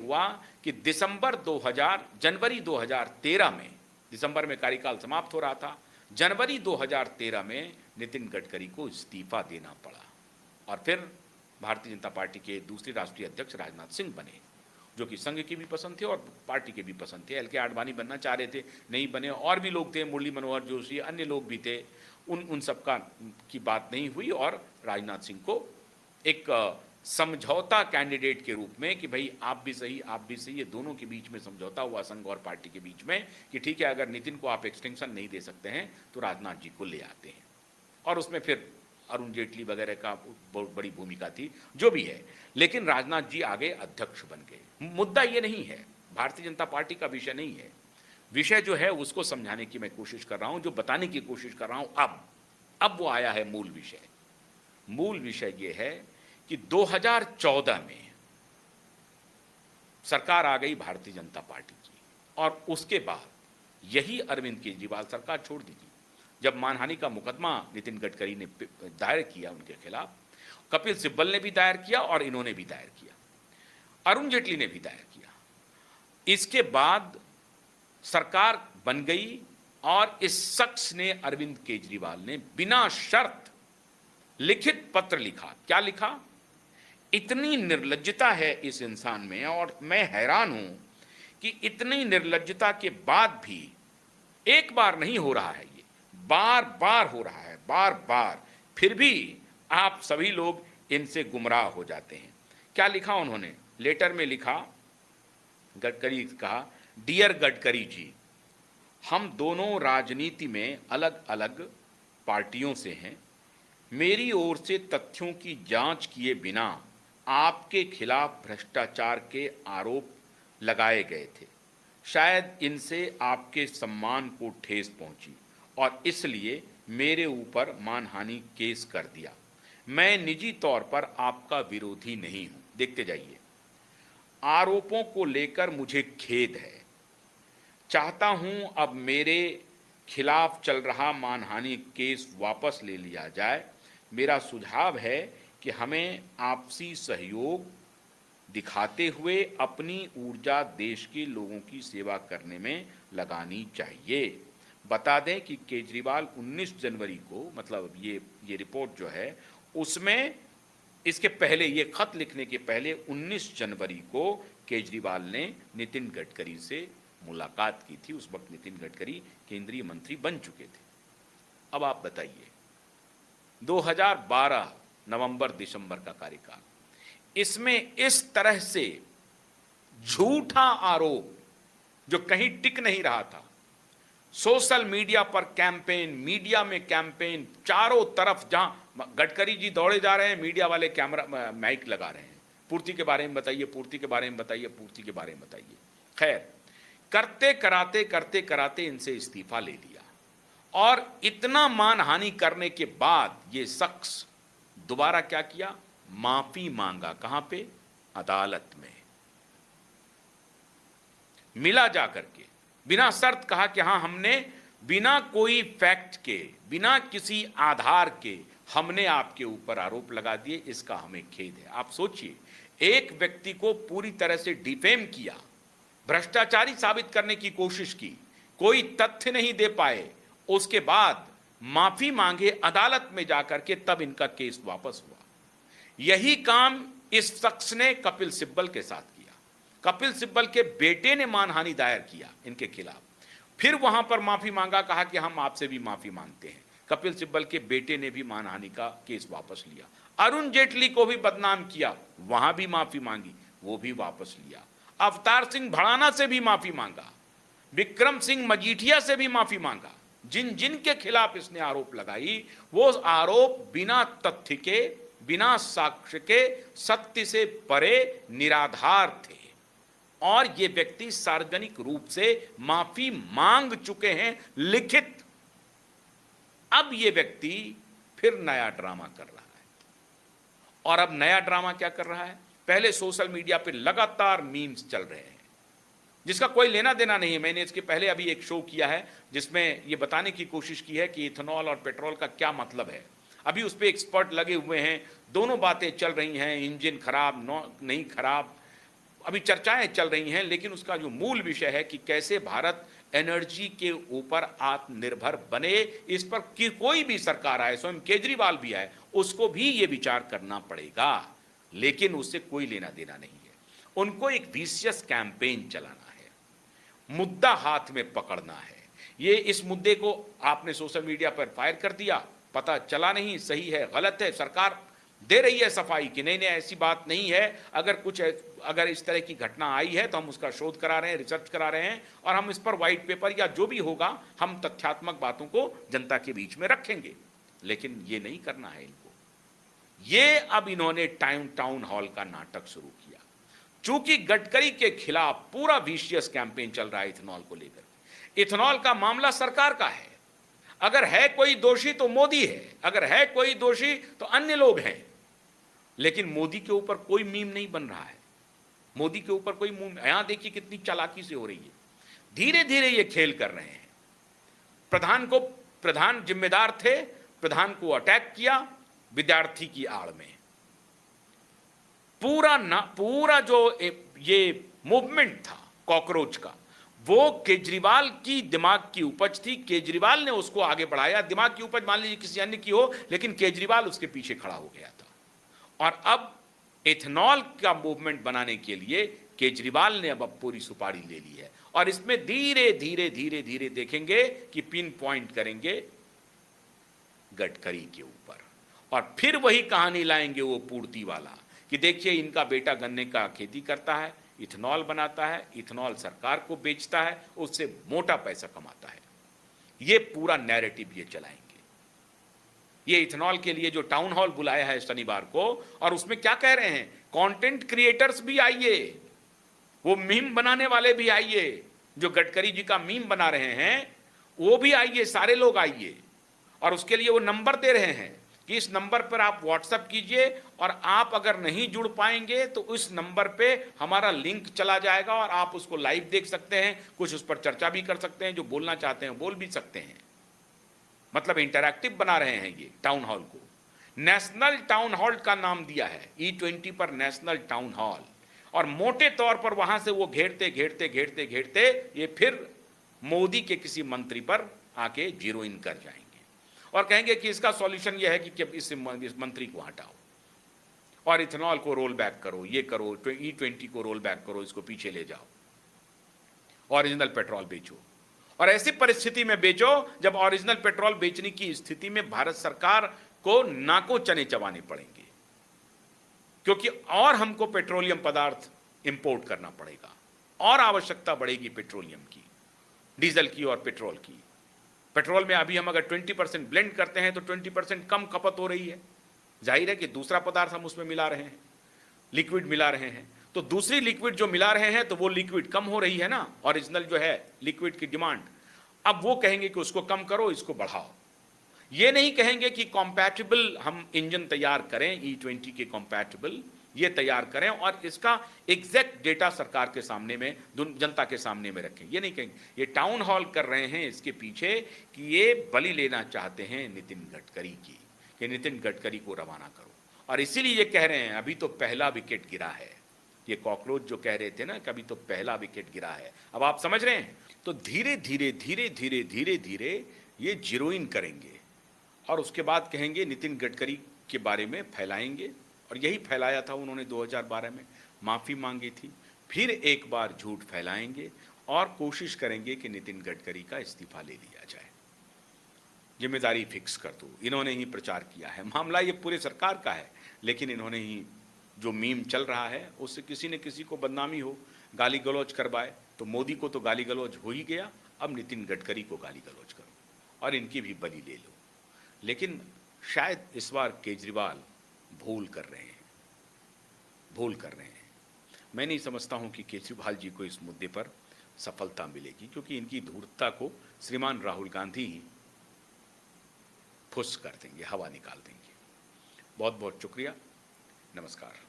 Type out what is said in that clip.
हुआ कि जनवरी 2013 में, दिसंबर में कार्यकाल समाप्त हो रहा था, जनवरी 2013 में नितिन गडकरी को इस्तीफा देना पड़ा और फिर भारतीय जनता पार्टी के दूसरे राष्ट्रीय अध्यक्ष राजनाथ सिंह बने, जो कि संघ की भी पसंद थे और पार्टी के भी पसंद थे। एल.के. आडवाणी बनना चाह रहे थे, नहीं बने, और भी लोग थे, मुरली मनोहर जोशी, अन्य लोग भी थे, उन सबका की बात नहीं हुई और राजनाथ सिंह को एक समझौता कैंडिडेट के रूप में कि भाई आप भी सही, ये दोनों के बीच में समझौता हुआ संघ और पार्टी के बीच में कि ठीक है, अगर नितिन को आप एक्सटेंशन नहीं दे सकते हैं तो राजनाथ जी को ले आते हैं। और उसमें फिर अरुण जेटली वगैरह का बहुत बड़ी भूमिका थी, जो भी है, लेकिन राजनाथ जी आगे अध्यक्ष बन गए। मुद्दा ये नहीं है, भारतीय जनता पार्टी का विषय नहीं है, विषय जो है उसको समझाने की मैं कोशिश कर रहा हूं, जो बताने की कोशिश कर रहा हूं। अब वो आया है मूल विषय। मूल विषय ये है कि 2014 में सरकार आ गई भारतीय जनता पार्टी की और उसके बाद यही अरविंद केजरीवाल सरकार छोड़ दी थी। जब मानहानि का मुकदमा नितिन गडकरी ने दायर किया उनके खिलाफ, कपिल सिब्बल ने भी दायर किया और इन्होंने भी दायर किया, अरुण जेटली ने भी दायर किया। इसके बाद सरकार बन गई और इस शख्स ने, अरविंद केजरीवाल ने, बिना शर्त लिखित पत्र लिखा। क्या लिखा? इतनी निर्लज्जता है इस इंसान में और मैं हैरान हूं कि इतनी निर्लज्जता के बाद भी, एक बार नहीं हो रहा है ये, बार बार हो रहा है, बार बार, फिर भी आप सभी लोग इनसे गुमराह हो जाते हैं। क्या लिखा उन्होंने? लेटर में लिखा, गडकरी कहा, डियर गडकरी जी, हम दोनों राजनीति में अलग अलग पार्टियों से हैं। मेरी ओर से तथ्यों की जांच किए बिना आपके खिलाफ भ्रष्टाचार के आरोप लगाए गए थे। शायद इनसे आपके सम्मान को ठेस पहुंची और इसलिए मेरे ऊपर मानहानि केस कर दिया। मैं निजी तौर पर आपका विरोधी नहीं हूं। देखते जाइए, आरोपों को लेकर मुझे खेद है। चाहता हूं अब मेरे खिलाफ चल रहा मानहानि केस वापस ले लिया जाए। मेरा सुझाव है कि हमें आपसी सहयोग दिखाते हुए अपनी ऊर्जा देश के लोगों की सेवा करने में लगानी चाहिए। बता दें कि केजरीवाल 19 जनवरी को, मतलब ये रिपोर्ट जो है उसमें, इसके पहले, ये खत लिखने के पहले 19 जनवरी को केजरीवाल ने नितिन गडकरी से मुलाकात की थी। उस वक्त नितिन गडकरी केंद्रीय मंत्री बन चुके थे। अब आप बताइए, 2012 नवंबर दिसंबर का कार्यकाल, इसमें इस तरह से झूठा आरोप जो कहीं टिक नहीं रहा था, सोशल मीडिया पर कैंपेन, मीडिया में कैंपेन, चारों तरफ जहां गडकरी जी दौड़े जा रहे हैं, मीडिया वाले कैमरा माइक लगा रहे हैं, पूर्ति के बारे में बताइए, पूर्ति के बारे में बताइए, पूर्ति के बारे में बताइए। खैर, करते कराते इनसे इस्तीफा ले लिया और इतना मानहानि करने के बाद ये शख्स दोबारा क्या किया? माफी मांगा। कहां पे? अदालत में मिला जाकर के, बिना शर्त कहा कि हां, हमने बिना कोई फैक्ट के, बिना किसी आधार के हमने आपके ऊपर आरोप लगा दिए, इसका हमें खेद है। आप सोचिए, एक व्यक्ति को पूरी तरह से डिफेम किया, भ्रष्टाचारी साबित करने की कोशिश की, कोई तथ्य नहीं दे पाए, उसके बाद माफी मांगे अदालत में जाकर के, तब इनका केस वापस हुआ। यही काम इस शख्स ने कपिल सिब्बल के साथ किया। कपिल सिब्बल के बेटे ने मानहानि दायर किया इनके खिलाफ, फिर वहां पर माफी मांगा, कहा कि हम आपसे भी माफी मांगते हैं। कपिल सिब्बल के बेटे ने भी मानहानि का केस वापस लिया। अरुण जेटली को भी बदनाम किया, वहां भी माफी मांगी, वो भी वापस लिया। अवतार सिंह भड़ाना से भी माफी मांगा, विक्रम सिंह मजीठिया से भी माफी मांगा। जिन जिन के खिलाफ इसने आरोप लगाई, वो आरोप बिना तथ्य के, बिना साक्ष्य के, सत्य से परे, निराधार थे और ये व्यक्ति सार्वजनिक रूप से माफी मांग चुके हैं, लिखित। अब ये व्यक्ति फिर नया ड्रामा कर रहा है। और अब नया ड्रामा क्या कर रहा है? पहले सोशल मीडिया पे लगातार मीम्स चल रहे हैं जिसका कोई लेना देना नहीं है। मैंने इसके पहले अभी एक शो किया है जिसमें ये बताने की कोशिश की है कि इथेनॉल और पेट्रोल का क्या मतलब है। अभी उस पर एक्सपर्ट लगे हुए हैं, दोनों बातें चल रही हैं, इंजन खराब नहीं खराब, अभी चर्चाएं चल रही हैं, लेकिन उसका जो मूल विषय है कि कैसे भारत एनर्जी के ऊपर आत्मनिर्भर बने, इस पर कि कोई भी सरकार आए, स्वयं केजरीवाल भी आए, उसको भी ये विचार करना पड़ेगा। लेकिन उससे कोई लेना देना नहीं है। उनको एक विशियस कैंपेन चलाना है, मुद्दा हाथ में पकड़ना है। ये इस मुद्दे को आपने सोशल मीडिया पर फायर कर दिया, पता चला नहीं सही है गलत है, सरकार दे रही है सफाई कि नहीं नहीं ऐसी बात नहीं है, अगर इस तरह की घटना आई है तो हम उसका शोध करा रहे हैं, रिसर्च करा रहे हैं, और हम इस पर व्हाइट पेपर या जो भी होगा हम तथ्यात्मक बातों को जनता के बीच में रखेंगे। लेकिन ये नहीं करना है इनको। ये अब इन्होंने टाउन हॉल का नाटक शुरू किया। चूंकि गडकरी के खिलाफ पूरा विशियस कैंपेन चल रहा है इथेनॉल को लेकर। इथेनॉल का मामला सरकार का है। अगर है कोई दोषी तो मोदी है, अगर है कोई दोषी तो अन्य लोग हैं। लेकिन मोदी के ऊपर कोई मीम नहीं बन रहा है। मोदी के ऊपर कोई मीम, यहां देखिए कितनी चालाकी से हो रही है। धीरे धीरे ये खेल कर रहे हैं। प्रधान जिम्मेदार थे, प्रधान को अटैक किया विद्यार्थी की आड़ में। पूरा जो ये मूवमेंट था कॉकरोच का, वो केजरीवाल की दिमाग की उपज थी। केजरीवाल ने उसको आगे बढ़ाया। दिमाग की उपज मान लीजिए किसी अन्य की हो, लेकिन केजरीवाल उसके पीछे खड़ा हो गया था। और अब एथेनॉल का मूवमेंट बनाने के लिए केजरीवाल ने अब पूरी सुपारी ले ली है। और इसमें धीरे धीरे देखेंगे कि पिन पॉइंट करेंगे गडकरी के ऊपर, और फिर वही कहानी लाएंगे वो पूर्ति वाला कि देखिए इनका बेटा गन्ने का खेती करता है, इथेनॉल बनाता है, इथेनॉल सरकार को बेचता है, उससे मोटा पैसा कमाता है। ये पूरा नैरेटिव ये चलाएंगे। ये इथेनॉल के लिए जो टाउन हॉल बुलाया है शनिवार को, और उसमें क्या कह रहे हैं, कंटेंट क्रिएटर्स भी आइए, वो मीम बनाने वाले भी आइए, जो गडकरी जी का मीम बना रहे हैं वो भी आइए, सारे लोग आइए। और उसके लिए वो नंबर दे रहे हैं कि इस नंबर पर आप व्हाट्सएप कीजिए, और आप अगर नहीं जुड़ पाएंगे तो उस नंबर पे हमारा लिंक चला जाएगा और आप उसको लाइव देख सकते हैं, कुछ उस पर चर्चा भी कर सकते हैं, जो बोलना चाहते हैं बोल भी सकते हैं। मतलब इंटरैक्टिव बना रहे हैं ये टाउन हॉल को। नेशनल टाउन हॉल का नाम दिया है, E20 पर नेशनल टाउन हॉल। और मोटे तौर पर वहां से वो घेरते ये फिर मोदी के किसी मंत्री पर आके जीरो इन कर जाएंगे और कहेंगे कि इसका सॉल्यूशन ये है कि इस मंत्री को हटाओ और इथेनॉल को रोल बैक करो, ये करो, E20 को रोल बैक करो, इसको पीछे ले जाओ, ओरिजिनल पेट्रोल बेचो। और ऐसी परिस्थिति में बेचो जब ओरिजिनल पेट्रोल बेचने की स्थिति में भारत सरकार को नाको चने चबाने पड़ेंगे, क्योंकि और हमको पेट्रोलियम पदार्थ इंपोर्ट करना पड़ेगा और आवश्यकता बढ़ेगी पेट्रोलियम की, डीजल की और पेट्रोल की। पेट्रोल में अभी हम अगर 20% ब्लेंड करते हैं तो 20% कम खपत हो रही है। जाहिर है कि दूसरा पदार्थ हम उसमें मिला रहे हैं, लिक्विड मिला रहे हैं, तो दूसरी लिक्विड जो मिला रहे हैं तो वो लिक्विड कम हो रही है ना, ओरिजिनल जो है लिक्विड की डिमांड। अब वो कहेंगे कि उसको कम करो, इसको बढ़ाओ। ये नहीं कहेंगे कि कॉम्पैटिबल हम इंजन तैयार करें, E20 के कॉम्पैटिबल ये तैयार करें और इसका एग्जैक्ट डेटा सरकार के सामने में, जनता के सामने में रखें। ये नहीं कहेंगे। ये टाउन हॉल कर रहे हैं इसके पीछे कि ये बलि लेना चाहते हैं नितिन गडकरी की, कि नितिन गडकरी को रवाना करो। और इसीलिए ये कह रहे हैं अभी तो पहला विकेट गिरा है। ये कॉकरोच जो कह रहे थे ना, कभी तो पहला विकेट गिरा है, अब आप समझ रहे हैं। तो धीरे धीरे ये जीरोइन करेंगे और उसके बाद कहेंगे नितिन गडकरी के बारे में फैलाएंगे। और यही फैलाया था उन्होंने 2012 में, माफ़ी मांगी थी। फिर एक बार झूठ फैलाएंगे और कोशिश करेंगे कि नितिन गडकरी का इस्तीफा ले लिया जाए, जिम्मेदारी फिक्स कर दो। इन्होंने ही प्रचार किया है, मामला ये पूरे सरकार का है, लेकिन इन्होंने ही जो मीम चल रहा है उससे किसी न किसी को बदनामी हो, गाली गलौज करवाए। तो मोदी को तो गाली गलौज हो ही गया, अब नितिन गडकरी को गाली गलौज करो और इनकी भी बलि ले लो। लेकिन शायद इस बार केजरीवाल भूल कर रहे हैं। मैं नहीं समझता हूं कि केजरीवाल जी को इस मुद्दे पर सफलता मिलेगी, क्योंकि इनकी धूर्तता को श्रीमान राहुल गांधी ही फुस कर देंगे, हवा निकाल देंगे। बहुत बहुत शुक्रिया, नमस्कार।